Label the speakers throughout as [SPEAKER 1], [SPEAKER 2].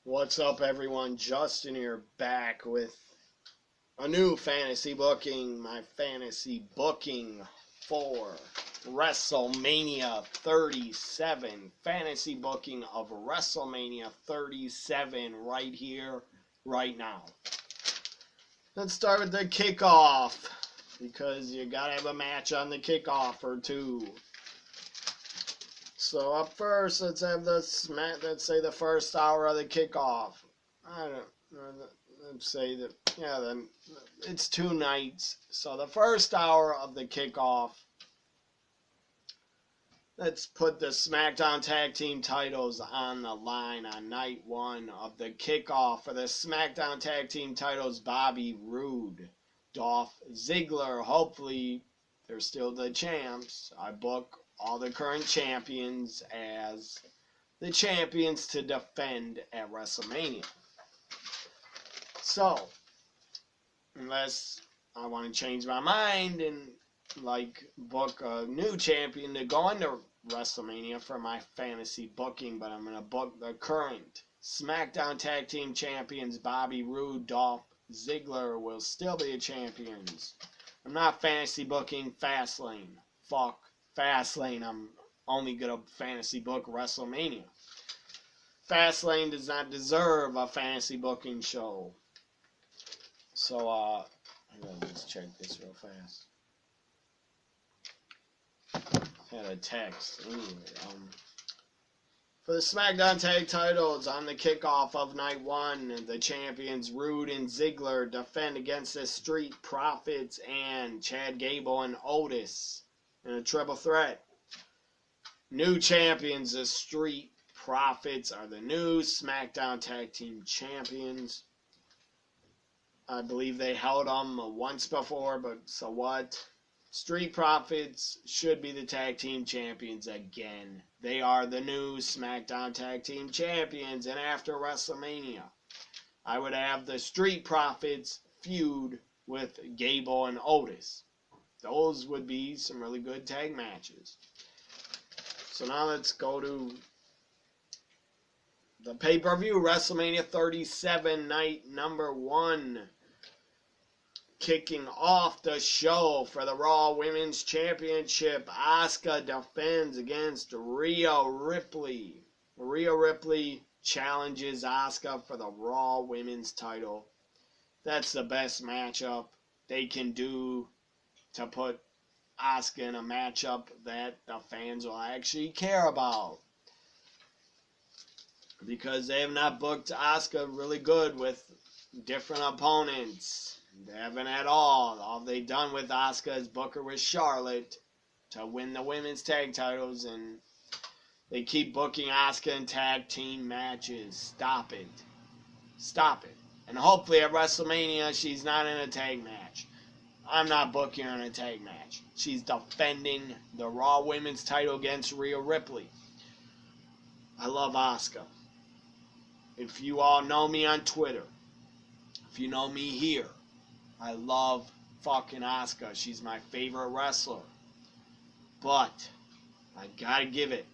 [SPEAKER 1] What's up, everyone? Justin here, back with a new fantasy booking. My fantasy booking for WrestleMania 37. Fantasy booking of WrestleMania 37 right here, right now. Let's start with the kickoff, because you gotta have a match on the kickoff or two. So up first, let's have let's say the first hour of the kickoff. Let's say that, then it's 2 nights. So the first hour of the kickoff, let's put the SmackDown Tag Team titles on the line on night 1 of the kickoff. For the SmackDown Tag Team titles, Bobby Roode, Dolph Ziggler. Hopefully, they're still the champs. I book all the current champions as the champions to defend at WrestleMania. So, unless I want to change my mind and book a new champion to go into WrestleMania for my fantasy booking, but I'm going to book the current SmackDown Tag Team champions. Bobby Roode, Dolph Ziggler will still be the champions. I'm not fantasy booking Fastlane. Fuck Fastlane. I'm only going to fantasy book WrestleMania. Fastlane does not deserve a fantasy booking show. So, I'm going to just check this real fast. Had a text. Anyway, for the SmackDown Tag Titles on the kickoff of Night 1, the champions Roode and Ziggler defend against the Street Profits and Chad Gable and Otis in a triple threat. New champions, the Street Profits, are the new SmackDown Tag Team champions. I believe they held them once before, but so what? Street Profits should be the tag team champions again. They are the new SmackDown Tag Team champions, and after WrestleMania, I would have the Street Profits feud with Gable and Otis. Those would be some really good tag matches. So now let's go to the pay-per-view, WrestleMania 37, night number 1. Kicking off the show for the Raw Women's Championship, Asuka defends against Rhea Ripley. Rhea Ripley challenges Asuka for the Raw Women's title. That's the best matchup they can do to put Asuka in a matchup that the fans will actually care about, because they have not booked Asuka really good with different opponents. They haven't at all. All they've done with Asuka is book her with Charlotte to win the women's tag titles, and they keep booking Asuka in tag team matches. Stop it. Stop it. And hopefully at WrestleMania she's not in a tag match. I'm not booking her in a tag match. She's defending the Raw Women's title against Rhea Ripley. I love Asuka. If you all know me on Twitter, if you know me here, I love fucking Asuka. She's my favorite wrestler. But I gotta give it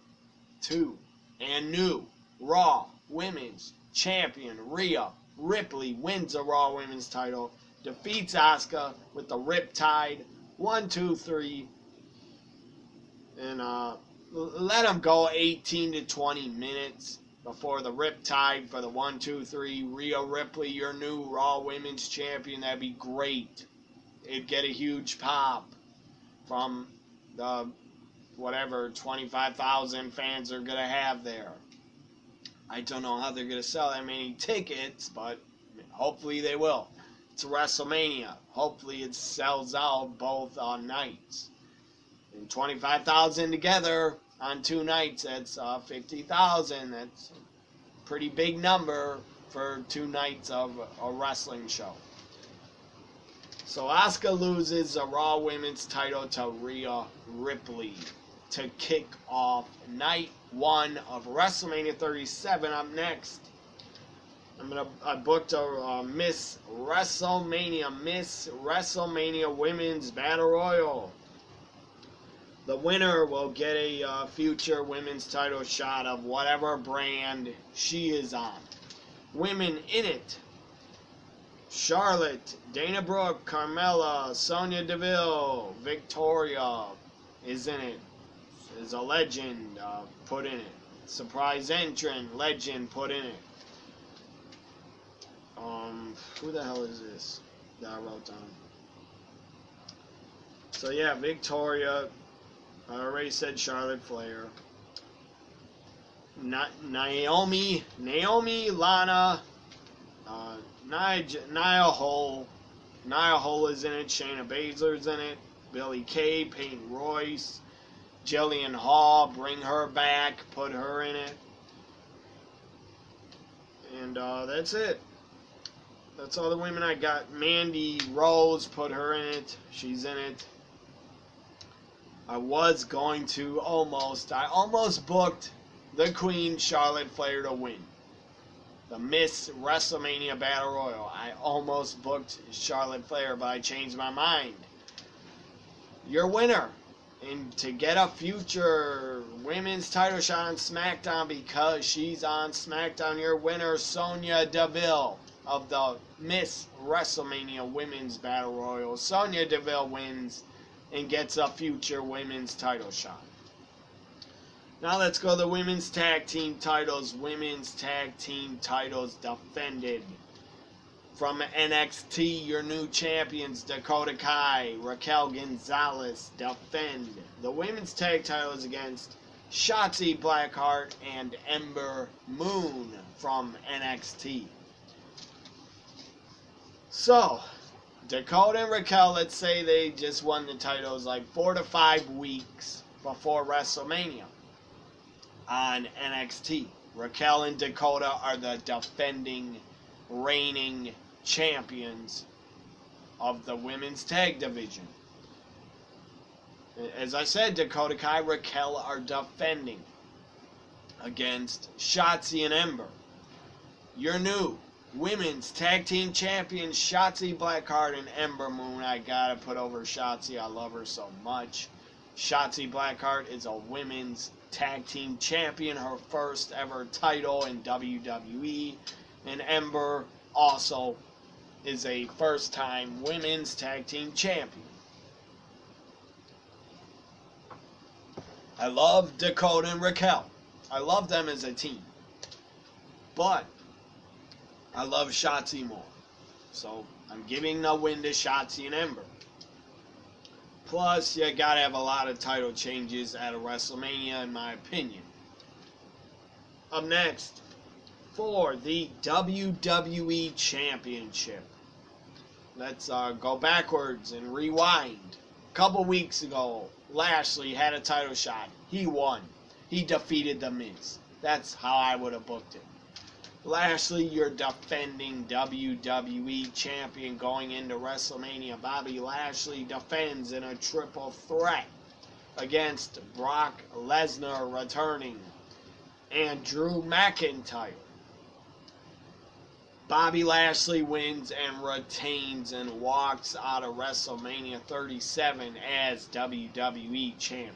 [SPEAKER 1] to and new Raw Women's Champion Rhea Ripley wins the Raw Women's title, defeats Asuka with the Riptide 1, 2, 3, and let them go 18 to 20 minutes before the Riptide for the 1, 2, 3. Rhea Ripley, your new Raw Women's Champion. That'd be great. It'd get a huge pop from the 25,000 fans they're going to have there. I don't know how they're going to sell that many tickets, but hopefully they will. It's WrestleMania. Hopefully it sells out both nights. And 25,000 together on 2 nights, that's 50,000. That's a pretty big number for 2 nights of a wrestling show. So Asuka loses the Raw Women's title to Rhea Ripley to kick off night 1 of WrestleMania 37. Up next, I booked a Miss WrestleMania Women's Battle Royal. The winner will get a future women's title shot of whatever brand she is on. women in it. Charlotte, Dana Brooke, Carmella, Sonya Deville, Victoria is in it. Is a legend put in it. Surprise entrant, legend put in it. Who the hell is this that I wrote down? So yeah, Victoria. I already said Charlotte Flair. Naomi, Lana, Nia Hole. Nia Hole is in it. Shayna Baszler's in it. Billie Kay, Peyton Royce, Jillian Hall. Bring her back. Put her in it. And that's it. That's all the women I got. Mandy Rose, put her in it. She's in it. I almost booked the Queen, Charlotte Flair, to win the Miss WrestleMania Battle Royal. I almost booked Charlotte Flair, but I changed my mind. Your winner, and to get a future women's title shot on SmackDown because she's on SmackDown, your winner, Sonya Deville of the Miss WrestleMania Women's Battle Royal. Sonya Deville wins and gets a future women's title shot. Now let's go to the women's tag team titles. Women's tag team titles defended. From NXT, your new champions, Dakota Kai, Raquel Gonzalez, defend the women's tag titles against Shotzi Blackheart and Ember Moon from NXT. So, Dakota and Raquel, let's say they just won the titles like 4 to 5 weeks before WrestleMania on NXT. Raquel and Dakota are the defending, reigning champions of the women's tag division. As I said, Dakota Kai, Raquel are defending against Shotzi and Ember. Your new women's tag team champions, Shotzi Blackheart and Ember Moon. I gotta put over Shotzi. I love her so much. Shotzi Blackheart is a women's tag team champion, her first ever title in WWE. And Ember also is a first-time women's tag team champion. I love Dakota and Raquel. I love them as a team. But I love Shotzi more. So I'm giving the win to Shotzi and Ember. Plus, you gotta have a lot of title changes at a WrestleMania, in my opinion. Up next, for the WWE Championship. Let's go backwards and rewind. A couple weeks ago, Lashley had a title shot. He won. He defeated The Miz. That's how I would have booked it. Lashley, your defending WWE champion going into WrestleMania. Bobby Lashley defends in a triple threat against Brock Lesnar returning and Drew McIntyre. Bobby Lashley wins and retains and walks out of WrestleMania 37 as WWE champion.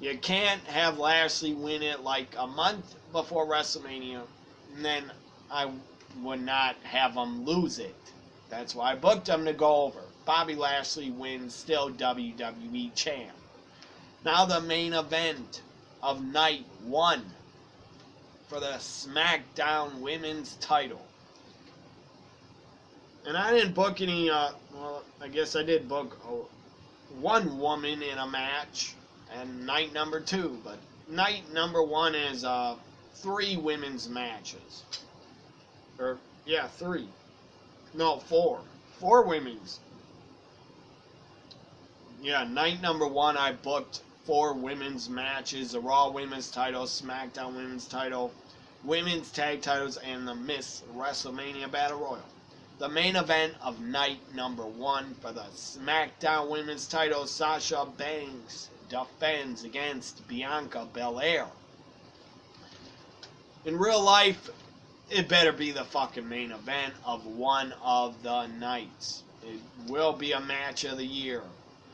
[SPEAKER 1] You can't have Lashley win it like a month before WrestleMania, and then I would not have him lose it. That's why I booked him to go over. Bobby Lashley wins, still WWE champ. Now the main event of night 1 for the SmackDown Women's title. And I didn't book any, well, I guess I did book one woman in a match and night number 2, but night number 1 is 3 women's matches. Or, yeah, 3. No, 4. 4 women's. Yeah, night number 1 I booked 4 women's matches, the Raw Women's title, SmackDown Women's title, Women's Tag titles, and the Miss WrestleMania Battle Royal. The main event of night number 1 for the SmackDown Women's title, Sasha Banks defends against Bianca Belair. In real life, it better be the fucking main event of one of the nights. It will be a match of the year.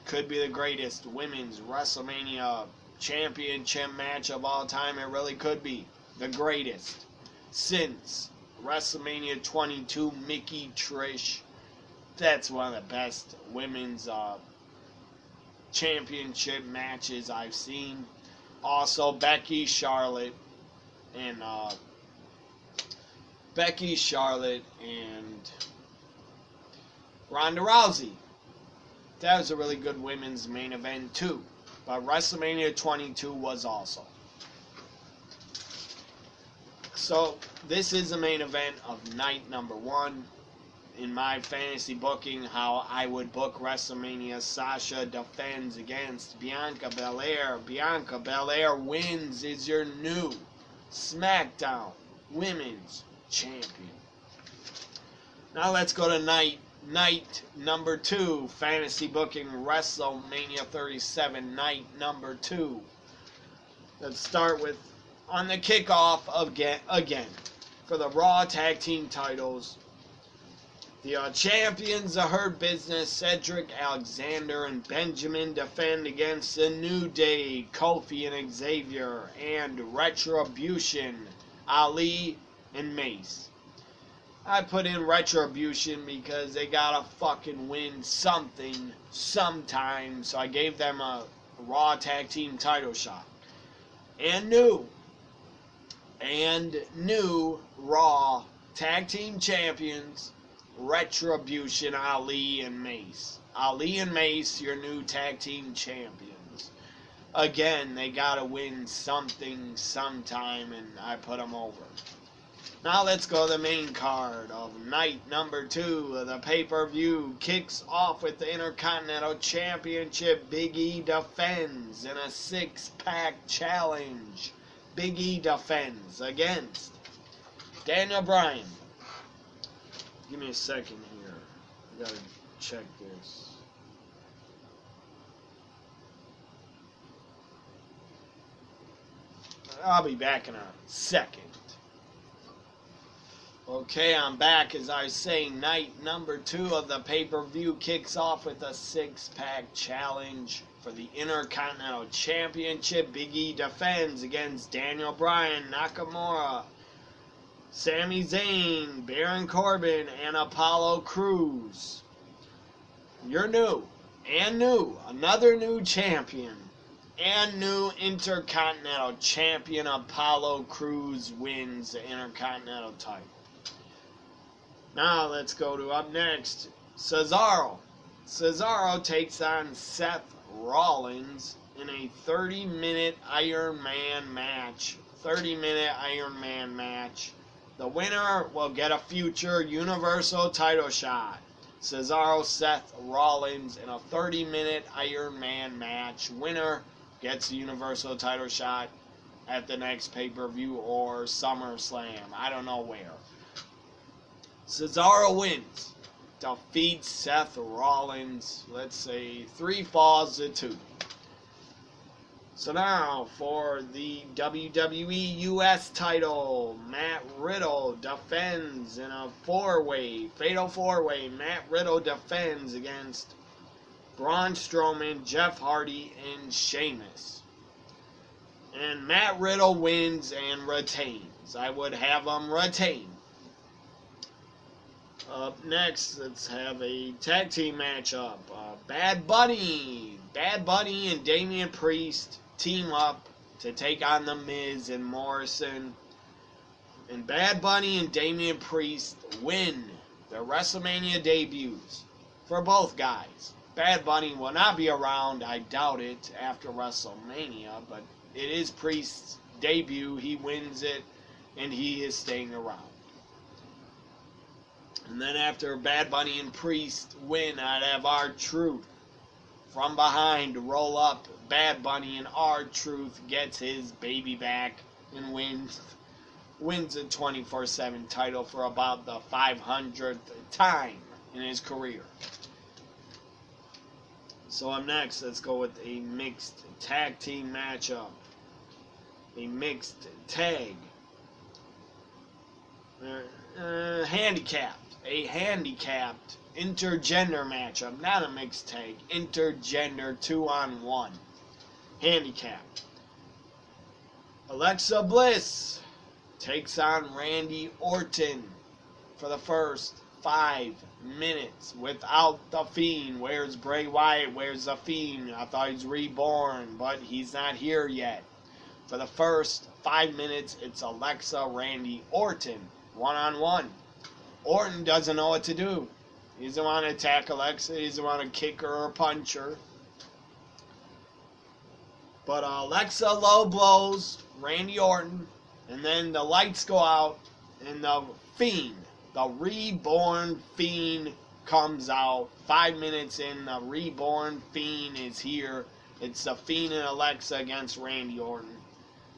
[SPEAKER 1] Could be the greatest women's WrestleMania championship match of all time. It really could be the greatest since WrestleMania 22, Mickey Trish. That's one of the best women's championship matches I've seen. Also, Becky, Charlotte, and Ronda Rousey. That was a really good women's main event too. But WrestleMania 22 was also. So, this is the main event of night number 1. In my fantasy booking, how I would book WrestleMania, Sasha defends against Bianca Belair. Bianca Belair wins, is your new SmackDown Women's Champion. Now let's go to night number 2, fantasy booking, WrestleMania 37, night number 2. Let's start with, on the kickoff again, for the Raw Tag Team titles, the champions of Hurt Business, Cedric Alexander and Benjamin, defend against the New Day, Kofi and Xavier, and Retribution, Ali and Mace. I put in Retribution because they gotta fucking win something sometime, so I gave them a Raw Tag Team title shot. And new Raw Tag Team Champions, Retribution, Ali and Mace. Ali and Mace, your new tag team champions. Again, they gotta win something sometime, and I put them over. Now let's go to the main card of night number 2. The pay-per-view kicks off with the Intercontinental Championship. Big E defends in a 6-pack challenge. Big E defends against Daniel Bryan. Give me a second here. I gotta check this. I'll be back in a second. Okay, I'm back. As I say, night number 2 of the pay-per-view kicks off with a 6-pack challenge for the Intercontinental Championship. Big E defends against Daniel Bryan, Nakamura, Sami Zayn, Baron Corbin, and Apollo Crews. You're new. Another new champion. And new Intercontinental Champion. Apollo Crews wins the Intercontinental title. Now let's go to up next, Cesaro. Cesaro takes on Seth Rollins in a 30-minute Iron Man match. 30-minute Iron Man match. The winner will get a future Universal title shot. Cesaro, Seth Rollins in a 30-minute Iron Man match. Winner gets a Universal title shot at the next pay-per-view or SummerSlam. I don't know where. Cesaro wins. Defeats Seth Rollins, let's say 3 falls to 2. So now, for the WWE US title, Matt Riddle defends in a 4-way, fatal 4-way. Matt Riddle defends against Braun Strowman, Jeff Hardy, and Sheamus. And Matt Riddle wins and retains. I would have him retain. Up next, let's have a tag team matchup. Bad Bunny and Damian Priest team up to take on The Miz and Morrison. And Bad Bunny and Damian Priest win their WrestleMania debuts for both guys. Bad Bunny will not be around, I doubt it, after WrestleMania, but it is Priest's debut. He wins it, and he is staying around. And then after Bad Bunny and Priest win, I'd have R-Truth from behind roll up Bad Bunny, and R-Truth gets his baby back and wins a 24/7 title for about the 500th time in his career. So up next, let's go with a mixed tag team matchup. A mixed tag. A handicapped intergender matchup, not a mixed tag, intergender 2-on-1 handicap. Alexa Bliss takes on Randy Orton for the first 5 minutes without the Fiend. Where's Bray Wyatt? Where's the Fiend? I thought he's reborn, but he's not here yet. For the first 5 minutes, it's Alexa, Randy, Orton, one-on-one. Orton doesn't know what to do. He doesn't want to attack Alexa. He doesn't want to kick her or punch her. But Alexa low blows Randy Orton, and then the lights go out, and the Fiend, the reborn Fiend, comes out. 5 minutes in, the reborn Fiend is here. It's the Fiend and Alexa against Randy Orton.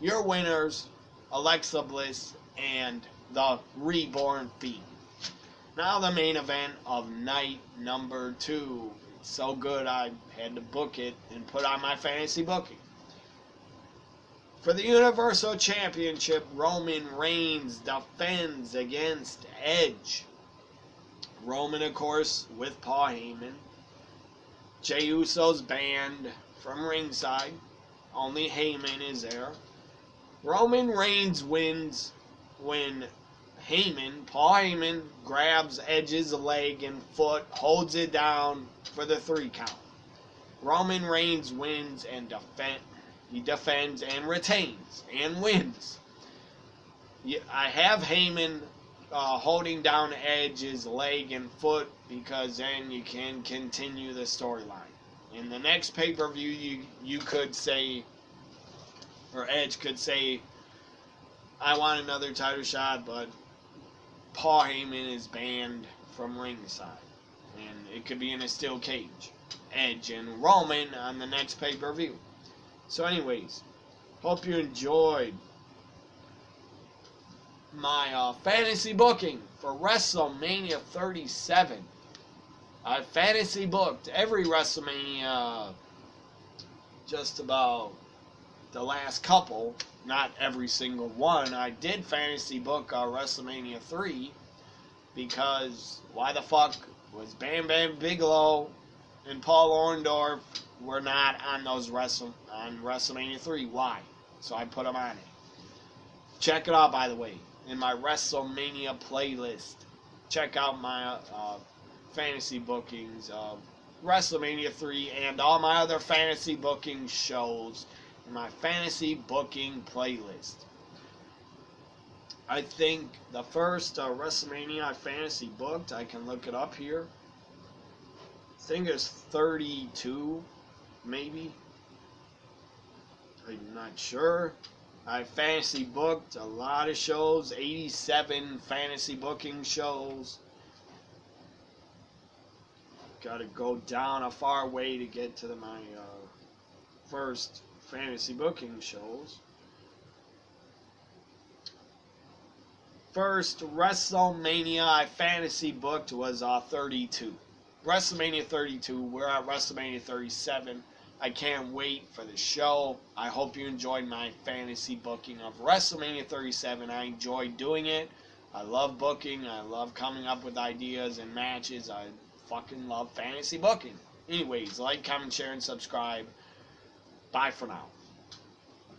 [SPEAKER 1] Your winners, Alexa Bliss and the reborn Fiend. Now the main event of night number 2. It's so good I had to book it and put on my fantasy booking. For the Universal Championship, Roman Reigns defends against Edge. Roman, of course, with Paul Heyman. Jey Uso's banned from ringside. Only Heyman is there. Roman Reigns wins when Paul Heyman, grabs Edge's leg and foot, holds it down for the 3 count. Roman Reigns wins and defends and retains and wins. I have Heyman holding down Edge's leg and foot because then you can continue the storyline. In the next pay-per-view, you could say, or Edge could say, I want another title shot, but Paul Heyman is banned from ringside. And it could be in a steel cage. Edge and Roman on the next pay-per-view. So anyways, hope you enjoyed my fantasy booking for WrestleMania 37. I fantasy booked every WrestleMania, just about the last couple, not every single one. I did fantasy book WrestleMania 3 because why the fuck was Bam Bam Bigelow and Paul Orndorff were not on those on WrestleMania 3? Why? So I put them on it. Check it out, by the way, in my WrestleMania playlist. Check out my fantasy bookings of WrestleMania 3 and all my other fantasy booking shows in my fantasy booking playlist. I think the first WrestleMania I fantasy booked, I can look it up here. I think it's 32, maybe. I'm not sure. I fantasy booked a lot of shows, 87 fantasy booking shows. Got to go down a far way to get to my first fantasy booking shows. First WrestleMania I fantasy booked was 32. WrestleMania 32. We're at WrestleMania 37. I can't wait for the show. I hope you enjoyed my fantasy booking of WrestleMania 37. I enjoyed doing it. I love booking. I love coming up with ideas and matches. I fucking love fantasy booking. Anyways, like, comment, share, and subscribe. Bye for now.